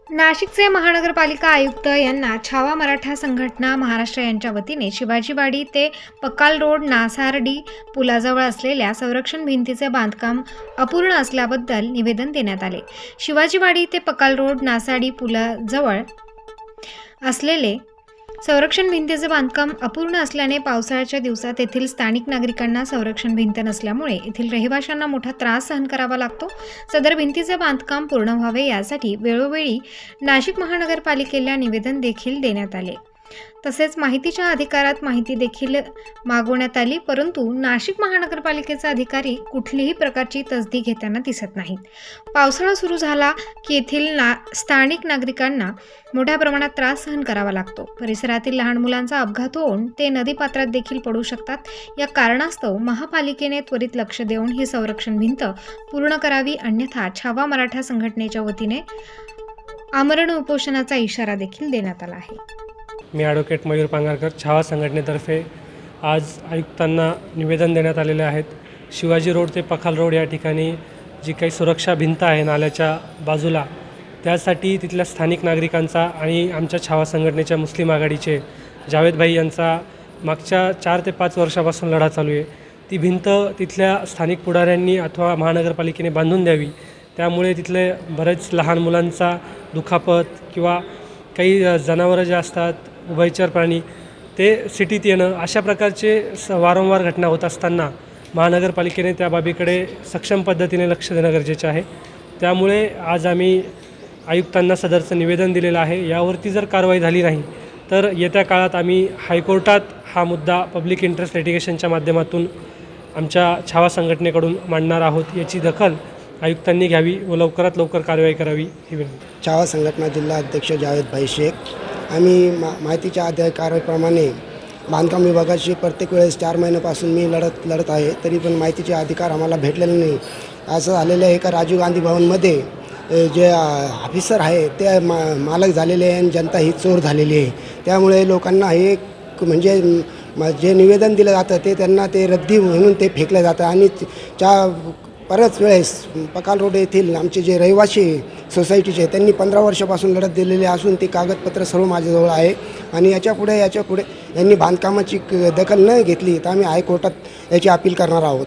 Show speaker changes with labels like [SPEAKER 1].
[SPEAKER 1] नाशिकचे महानगरपालिका आयुक्त यांना छावा मराठा संघटना महाराष्ट्र यांच्या वतीने शिवाजीवाडी ते पकाल रोड नासार्डी पुलाजवळ असलेल्या संरक्षण भिंतीचे बांधकाम अपूर्ण असल्याबद्दल निवेदन देण्यात आले। शिवाजीवाडी ते पकाल रोड नासार्डी पुलाजवळ असलेले संरक्षण भिंतीचे बांधकाम अपूर्ण असल्याने पावसाळ्याच्या दिवसात येथील स्थानिक नागरिकांना संरक्षण भिंत नसल्यामुळे येथील रहिवाशांना मोठा त्रास सहन करावा लागतो। सदर भिंतीचे बांधकाम पूर्ण व्हावे यासाठी वेळोवेळी नाशिक महानगरपालिकेला निवेदन देखील देण्यात आले। तसेच माहितीच्या अधिकारात माहिती देखील मागवण्यात आली, परंतु नाशिक महानगरपालिकेचे अधिकारी कुठलीही प्रकारची तसदी घेताना दिसत नाहीत। पावसाळा सुरू झाला की येथील स्थानिक नागरिकांना मोठ्या प्रमाणात त्रास सहन करावा लागतो। परिसरातील लहान मुलांचा अपघात होऊन ते नदीपात्रात देखील पडू शकतात। या कारणास्तव महापालिकेने त्वरित लक्ष देऊन ही संरक्षण भिंत पूर्ण करावी, अन्यथा छावा मराठा संघटनेच्या वतीने आमरण उपोषणाचा इशारा देखील देण्यात आला आहे।
[SPEAKER 2] मी ॲडव्होकेट मयूर पांगारकर, छावा संघटनेतर्फे आज आयुक्तांना निवेदन देण्यात आलेले आहेत। शिवाजी रोड ते पखाल रोड या ठिकाणी जी काही सुरक्षा भिंत आहे नाल्याच्या बाजूला, त्यासाठी तिथल्या स्थानिक नागरिकांचा आणि आमच्या छावा संघटनेच्या मुस्लिम आघाडीचे जावेद भाई यांचा मागच्या 4 ते 5 वर्षापासून लढा चालू आहे। ती भिंत तिथल्या स्थानिक पुढाऱ्यांनी अथवा महानगरपालिकेने बांधून द्यावी, त्यामुळे तिथले बरेच लहान मुलांचा दुखापत किंवा काही जनावरं जे असतात, उभयचर प्राणी, ते सिटीत येणं, अशा प्रकारचे वारंवार घटना होत असताना महानगरपालिकेने त्या बाबीकडे सक्षम पद्धतीने लक्ष देणं गरजेचं आहे। त्यामुळे आज आम्ही आयुक्तांना सदरचं निवेदन दिलेलं आहे। यावरती जर कारवाई झाली नाही तर येत्या काळात आम्ही हायकोर्टात हा मुद्दा पब्लिक इंटरेस्ट लिटिगेशनच्या माध्यमातून आमच्या छावा संघटनेकडून मांडणार आहोत। याची दखल आयुक्तांनी घ्यावी व लवकरात लवकर कारवाई करावी ही विनंती।
[SPEAKER 3] छावा संघटना जिल्हा अध्यक्ष जावेद भाई शेख। आम्ही माहितीच्या अधिकाराप्रमाणे बांधकाम विभागाशी प्रत्येक वेळेस 4 महिन्यापासून मी लढत आहे, तरी पण माहितीचे अधिकार आम्हाला भेटलेले नाही। असं झालेलं आहे का राजीव गांधी भवनमध्ये जे ऑफिसर आहे ते मालक झालेले आहे आणि जनता ही चोर झालेली आहे। त्यामुळे लोकांना हे म्हणजे जे निवेदन दिलं जातं ते त्यांना ते रद्दी म्हणून ते फेकलं जातं आणि बऱ्याच वेळेस पकाल रोड येथील आमचे जे रहिवासी सोसायटीचे त्यांनी 15 वर्षापासून लढत दिलेली असून ती कागदपत्र सर्व माझ्याजवळ आहे आणि याच्यापुढे यांनी बांधकामाची दखल न घेतली तर आम्ही हायकोर्टात याची अपील करणार आहोत।